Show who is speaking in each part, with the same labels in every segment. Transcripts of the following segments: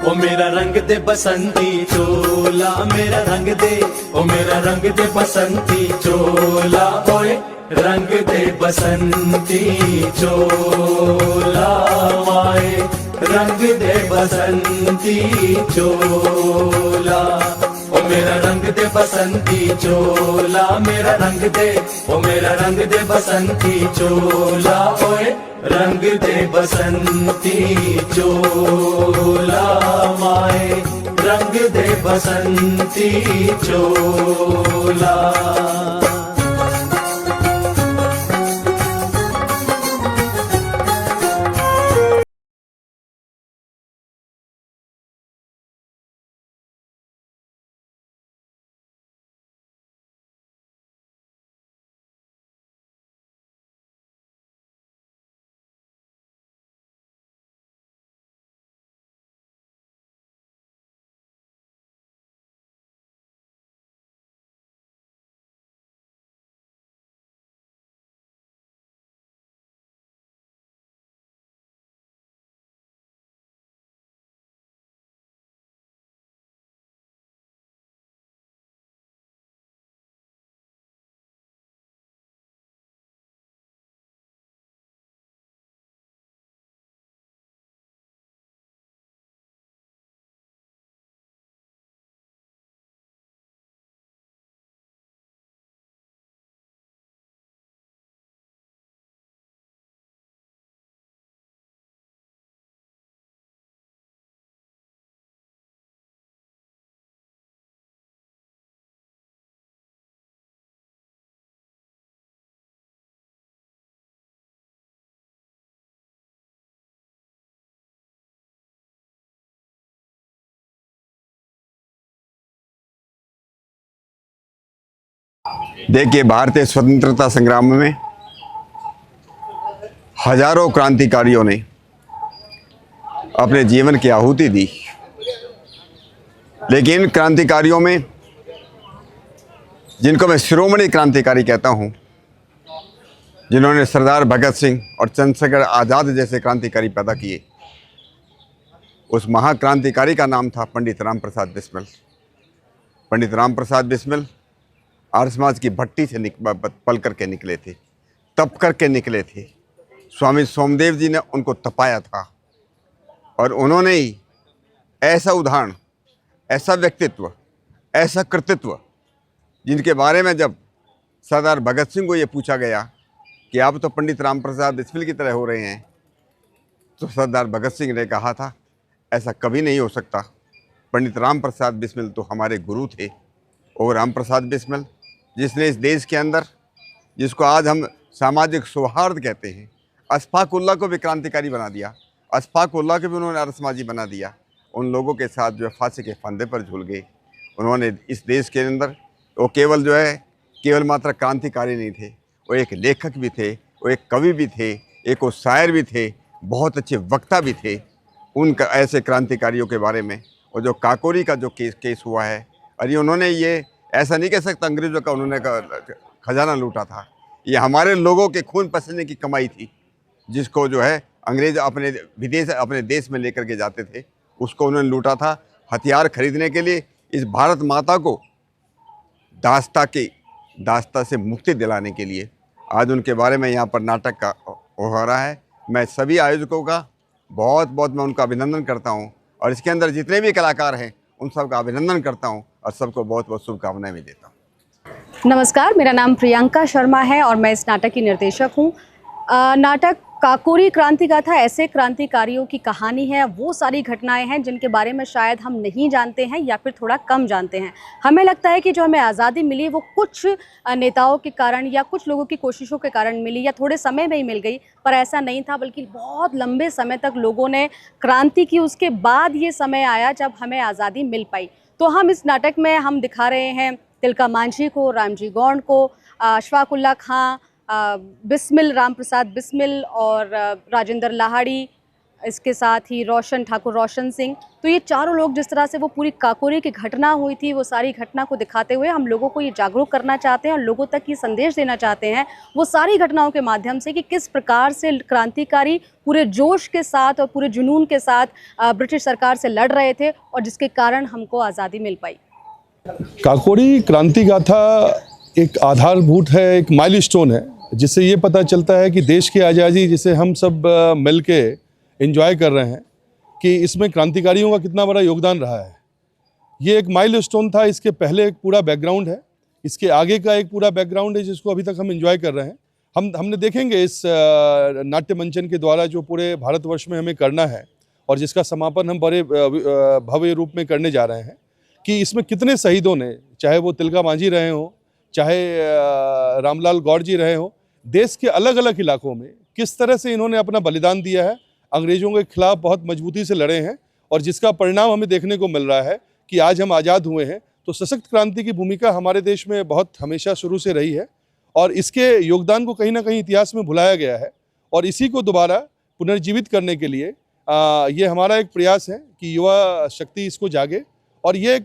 Speaker 1: ओ मेरा रंग दे बसंती चोला, मेरा रंग दे, ओ मेरा रंग दे बसंती चोला, ओए रंग दे बसंती चोला, माए रंग दे बसंती चोला। ओ मेरा रंग दे बसंती चोला, मेरा रंग दे, ओ मेरा रंग दे बसंती चोला, ओए रंग दे बसंती चोला, माए रंग दे बसंती चोला।
Speaker 2: देखिए, भारतीय स्वतंत्रता संग्राम में हजारों क्रांतिकारियों ने अपने जीवन की आहुति दी, लेकिन क्रांतिकारियों में जिनको मैं शिरोमणि क्रांतिकारी कहता हूं, जिन्होंने सरदार भगत सिंह और चंद्रशेखर आज़ाद जैसे क्रांतिकारी पैदा किए, उस महाक्रांतिकारी का नाम था पंडित राम प्रसाद बिस्मिल। पंडित राम प्रसाद बिस्मिल आर्य समाज की भट्टी से पल करके निकले थे, तप करके निकले थे। स्वामी सोमदेव जी ने उनको तपाया था और उन्होंने ही ऐसा उदाहरण, ऐसा व्यक्तित्व, ऐसा कृतित्व, जिनके बारे में जब सरदार भगत सिंह को ये पूछा गया कि आप तो पंडित राम प्रसाद बिस्मिल की तरह हो रहे हैं, तो सरदार भगत सिंह ने कहा था, ऐसा कभी नहीं हो सकता। पंडित राम प्रसाद बिस्मिल तो हमारे गुरु थे। और राम प्रसाद बिस्मिल जिसने इस देश के अंदर, जिसको आज हम सामाजिक सौहार्द कहते हैं, अशफाक उल्लाह को भी क्रांतिकारी बना दिया, अशफाक उल्लाह को भी उन्होंने आर्य समाजी बना दिया। उन लोगों के साथ जो है फांसी के फंदे पर झूल गए। उन्होंने इस देश के अंदर वो केवल जो है केवल मात्र क्रांतिकारी नहीं थे, वो एक लेखक भी थे, वो एक कवि भी थे, एक वो शायर भी थे, बहुत अच्छे वक्ता भी थे। उन ऐसे क्रांतिकारियों के बारे में, और जो काकोरी का जो केस हुआ है, अरे उन्होंने ये ऐसा नहीं कह सकता अंग्रेज़ों का उन्होंने खजाना लूटा था, ये हमारे लोगों के खून पसीने की कमाई थी, जिसको जो है अंग्रेज़ अपने देश में लेकर के जाते थे, उसको उन्होंने लूटा था हथियार खरीदने के लिए, इस भारत माता को दास्ता से मुक्ति दिलाने के लिए। आज उनके बारे में यहाँ पर नाटक का हो रहा है। मैं सभी आयोजकों का बहुत बहुत मैं उनका अभिनंदन करता हूँ, और इसके अंदर जितने भी कलाकार हैं उन सबका अभिनंदन करता हूँ और सबको बहुत बहुत शुभकामनाएं भी देता हूँ।
Speaker 3: नमस्कार, मेरा नाम प्रियंका शर्मा है और मैं इस नाटक की निर्देशक हूँ। नाटक काकोरी क्रांति गाथा ऐसे क्रांतिकारियों की कहानी है, वो सारी घटनाएं हैं जिनके बारे में शायद हम नहीं जानते हैं या फिर थोड़ा कम जानते हैं। हमें लगता है कि जो हमें आज़ादी मिली वो कुछ नेताओं के कारण या कुछ लोगों की कोशिशों के कारण मिली, या थोड़े समय में ही मिल गई, पर ऐसा नहीं था, बल्कि बहुत लंबे समय तक लोगों ने क्रांति की। उसके बाद ये समय आया जब हमें आज़ादी मिल पाई। तो हम इस नाटक में हम दिखा रहे हैं तिलका मांझी को, रामजी गौंड को, अशफाक उल्लाह खां, बिस्मिल, राम प्रसाद बिस्मिल और राजेंद्र लाहाड़ी, इसके साथ ही ठाकुर रोशन सिंह, तो ये चारों लोग जिस तरह से वो पूरी काकोरी की घटना हुई थी, वो सारी घटना को दिखाते हुए हम लोगों को ये जागरूक करना चाहते हैं और लोगों तक ये संदेश देना चाहते हैं वो सारी घटनाओं के माध्यम से कि किस प्रकार से क्रांतिकारी पूरे जोश के साथ और पूरे जुनून के साथ ब्रिटिश सरकार से लड़ रहे थे और जिसके कारण हमको आज़ादी मिल पाई।
Speaker 4: काकोरी क्रांति गाथा एक आधारभूत है, एक माइलस्टोन है, जिससे ये पता चलता है कि देश की आज़ादी जिसे हम सब मिल के एंजॉय कर रहे हैं कि इसमें क्रांतिकारियों का कितना बड़ा योगदान रहा है। ये एक माइलस्टोन था, इसके पहले एक पूरा बैकग्राउंड है, इसके आगे का एक पूरा बैकग्राउंड है जिसको अभी तक हम एंजॉय कर रहे हैं। हमने देखेंगे इस नाट्य मंचन के द्वारा जो पूरे भारतवर्ष में हमें करना है और जिसका समापन हम बड़े भव्य रूप में करने जा रहे हैं कि इसमें कितने शहीदों ने, चाहे वो तिलका मांझी रहे हों, चाहे रामलाल गौड़ जी रहे हों, देश के अलग अलग इलाकों में किस तरह से इन्होंने अपना बलिदान दिया है, अंग्रेज़ों के खिलाफ बहुत मजबूती से लड़े हैं और जिसका परिणाम हमें देखने को मिल रहा है कि आज हम आज़ाद हुए हैं। तो सशक्त क्रांति की भूमिका हमारे देश में बहुत हमेशा शुरू से रही है और इसके योगदान को कहीं ना कहीं इतिहास में भुलाया गया है और इसी को दोबारा पुनर्जीवित करने के लिए ये हमारा एक प्रयास है कि युवा शक्ति इसको जागे। और ये एक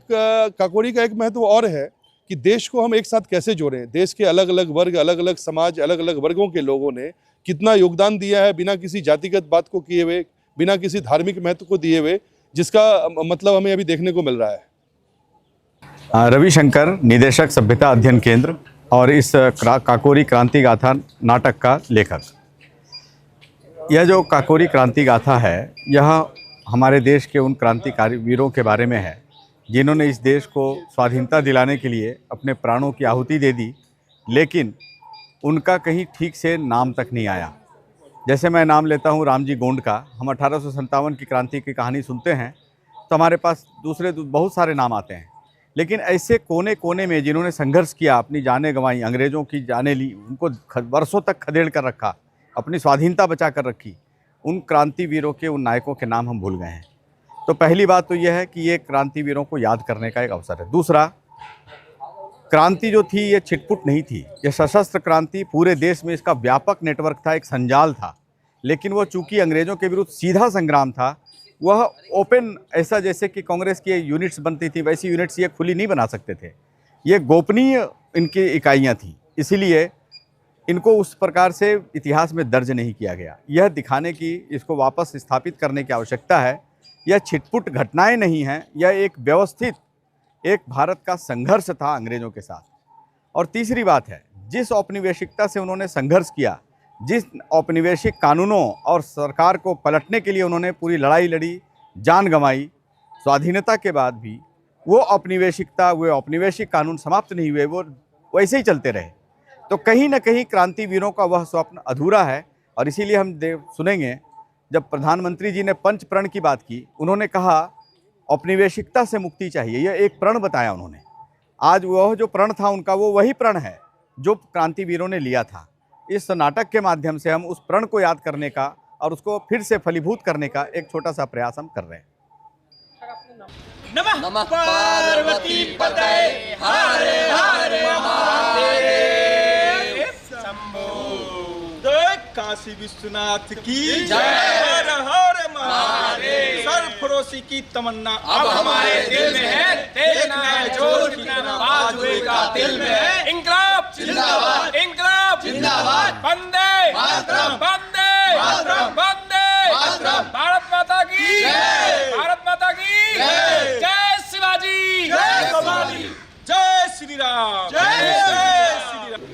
Speaker 4: काकोरी का एक महत्व और है कि देश को हम एक साथ कैसे जोड़ें। देश के अलग अलग वर्ग, अलग अलग समाज, अलग अलग वर्गों के लोगों ने कितना योगदान दिया है बिना किसी जातिगत बात को किए हुए, बिना किसी धार्मिक महत्व को दिए हुए, जिसका मतलब हमें अभी देखने को मिल रहा है।
Speaker 5: रविशंकर, निदेशक सभ्यता अध्ययन केंद्र और इस काकोरी क्रांति गाथा नाटक का लेखक। यह जो काकोरी क्रांति गाथा है, यह हमारे देश के उन क्रांतिकारी वीरों के बारे में है जिन्होंने इस देश को स्वाधीनता दिलाने के लिए अपने प्राणों की आहुति दे दी, लेकिन उनका कहीं ठीक से नाम तक नहीं आया। जैसे मैं नाम लेता हूँ रामजी गोंड का। हम 1857 की क्रांति की कहानी सुनते हैं तो हमारे पास दूसरे बहुत सारे नाम आते हैं, लेकिन ऐसे कोने कोने में जिन्होंने संघर्ष किया, अपनी जानें गंवाई, अंग्रेज़ों की जानें ली, उनको वर्षों तक खदेड़ कर रखा, अपनी स्वाधीनता बचा कर रखी, उन क्रांतिवीरों के, उन नायकों के नाम हम भूल गए हैं। तो पहली बात तो यह है कि ये क्रांतिवीरों को याद करने का एक अवसर है। दूसरा, क्रांति जो थी ये छिटपुट नहीं थी, ये सशस्त्र क्रांति पूरे देश में इसका व्यापक नेटवर्क था, एक संजाल था, लेकिन वो चूंकि अंग्रेज़ों के विरुद्ध सीधा संग्राम था, वह ओपन, ऐसा जैसे कि कांग्रेस की यूनिट्स बनती थी वैसी यूनिट्स ये खुली नहीं बना सकते थे, ये गोपनीय इनकी इकाइयाँ थीं, इसीलिए इनको उस प्रकार से इतिहास में दर्ज नहीं किया गया। यह दिखाने की, इसको वापस स्थापित करने की आवश्यकता है। यह छिटपुट घटनाएं नहीं हैं, यह एक व्यवस्थित, एक भारत का संघर्ष था अंग्रेज़ों के साथ। और तीसरी बात है, जिस औपनिवेशिकता से उन्होंने संघर्ष किया, जिस औपनिवेशिक कानूनों और सरकार को पलटने के लिए उन्होंने पूरी लड़ाई लड़ी, जान गंवाई, स्वाधीनता के बाद भी वो औपनिवेशिकता, वो औपनिवेशिक कानून समाप्त नहीं हुए, वो वैसे ही चलते रहे। तो कहीं ना कहीं क्रांतिवीरों का वह स्वप्न अधूरा है। और इसीलिए हम सुनेंगे जब प्रधानमंत्री जी ने पंच प्रण की बात की, उन्होंने कहा औपनिवेशिकता से मुक्ति चाहिए, यह एक प्रण बताया उन्होंने। आज वह जो प्रण था उनका, वो वही प्रण है जो क्रांतिवीरों ने लिया था। इस नाटक के माध्यम से हम उस प्रण को याद करने का और उसको फिर से फलीभूत करने का एक छोटा सा प्रयास हम कर रहे हैं।
Speaker 1: नमः पार्वती पतये हर हर महादेव शंभो।
Speaker 6: जय काशी विश्वनाथ की जय, हर हर महादेव। सरफरोशी की तमन्ना
Speaker 1: अब हमारे दिल में है, देखना है जोर कितना बाजुए का दिल में है। इंकलाब जिंदाबाद, इंकलाब जिंदाबाद, वंदे मातरम, वंदे मातरम, वंदे मातरम। भारत माता की जय, भारत माता की जय। जय शिवाजी, जय शिवाजी,
Speaker 6: जय श्री राम,
Speaker 1: जय
Speaker 6: श्री राम।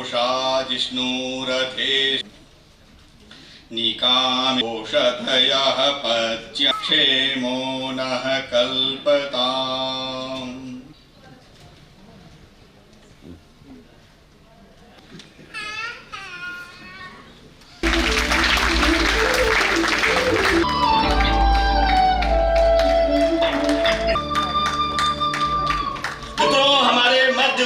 Speaker 7: घोषा जिष्णुरथे निकामोषधयः पच्य क्षेमो नः कल्पताम्। हमारे मध्य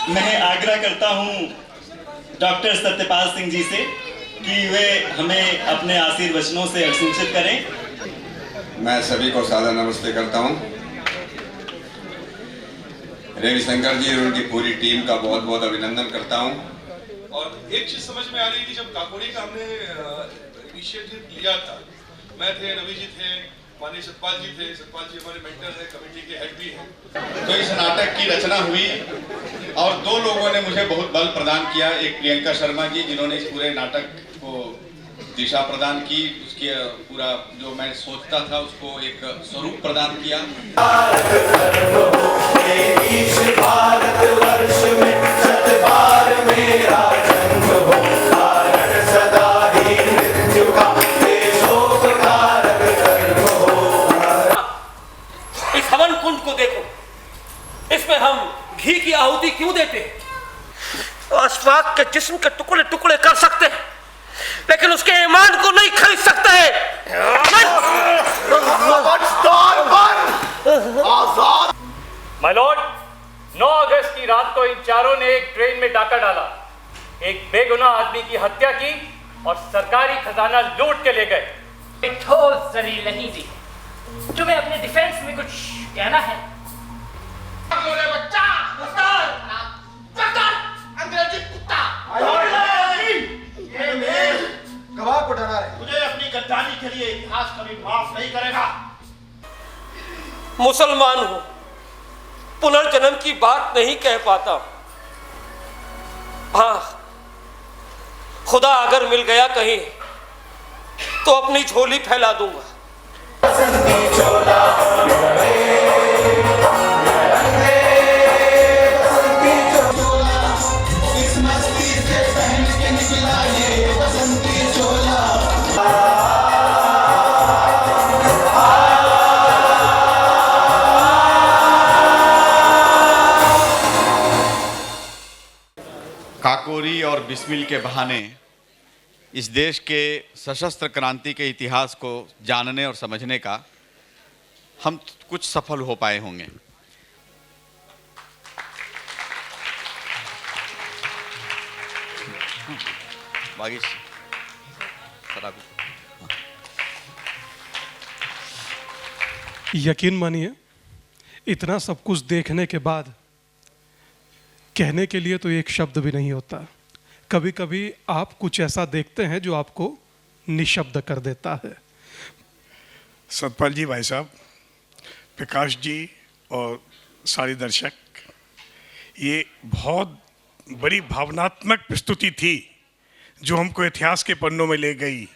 Speaker 7: मैं आग्रह करता हूं डॉक्टर सत्यपाल सिंह जी से कि वे हमें अपने आशीर्वचनों से अभिषिक्त करें।
Speaker 2: मैं सभी को सादर नमस्ते करता हूं। रविशंकर जी और उनकी पूरी टीम का बहुत बहुत अभिनंदन करता हूं।
Speaker 8: और एक चीज समझ में आ रही थी जब काकोरी का हमने इनिशिएटिव लिया था, मैं थे, रवि जी थे, माननीय सतपाल जी थे। सतपाल जी हमारे मेंटर है, कमेटी के हेड भी हैं।
Speaker 7: तो इस नाटक की रचना हुई और दो लोगों ने मुझे बहुत बल प्रदान किया। एक प्रियंका शर्मा जी जिन्होंने इस पूरे नाटक को दिशा प्रदान की, उसके पूरा जो मैं सोचता था उसको एक स्वरूप प्रदान किया।
Speaker 1: भारतवर्ष में सतबार मेरा जन्म हो, भारत सदा ही मृत्यु का देशोपकारक कर्म हो।
Speaker 9: इस हवन कुंड को देखो, इसमें हम घी की आहुति क्यों देते हैं? अशफाक के जिस्म के टुकड़े टुकड़े कर सकते हैं, लेकिन उसके ईमान को नहीं खरीद सकते हैं।
Speaker 10: माय लॉर्ड, 9 अगस्त की रात को इन चारों ने एक ट्रेन में डाका डाला, एक बेगुनाह आदमी की हत्या की और सरकारी खजाना लूट के ले गए।
Speaker 11: एक ठोस दलील नहीं दी। तुम्हें अपने डिफेंस में कुछ कहना है? बच्चा, अंग्रेजी कुत्ता,
Speaker 6: गवाह को डरा रहे।
Speaker 7: मुझे अपनी गद्दारी के लिए इतिहास कभी माफ नहीं करेगा।
Speaker 9: मुसलमान हूं, पुनर्जन्म की बात नहीं कह पाता। हाँ, खुदा अगर मिल गया कहीं तो अपनी झोली फैला दूंगा।
Speaker 7: काकोरी और बिस्मिल के बहाने इस देश के सशस्त्र क्रांति के इतिहास को जानने और समझने का हम कुछ सफल हो पाए होंगे।
Speaker 8: यकीन मानिए, इतना सब कुछ देखने के बाद कहने के लिए तो एक शब्द भी नहीं होता। कभी कभी आप कुछ ऐसा देखते हैं जो आपको निशब्द कर देता है।
Speaker 12: सतपाल जी, भाई साहब, प्रकाश जी और सारे दर्शक, ये बहुत बड़ी भावनात्मक प्रस्तुति थी जो हमको इतिहास के पन्नों में ले गई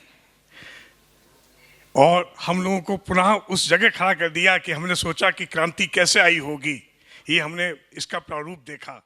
Speaker 12: और हम लोगों को पुनः उस जगह खड़ा कर दिया कि हमने सोचा कि क्रांति कैसे आई होगी। ये हमने इसका प्रारूप देखा।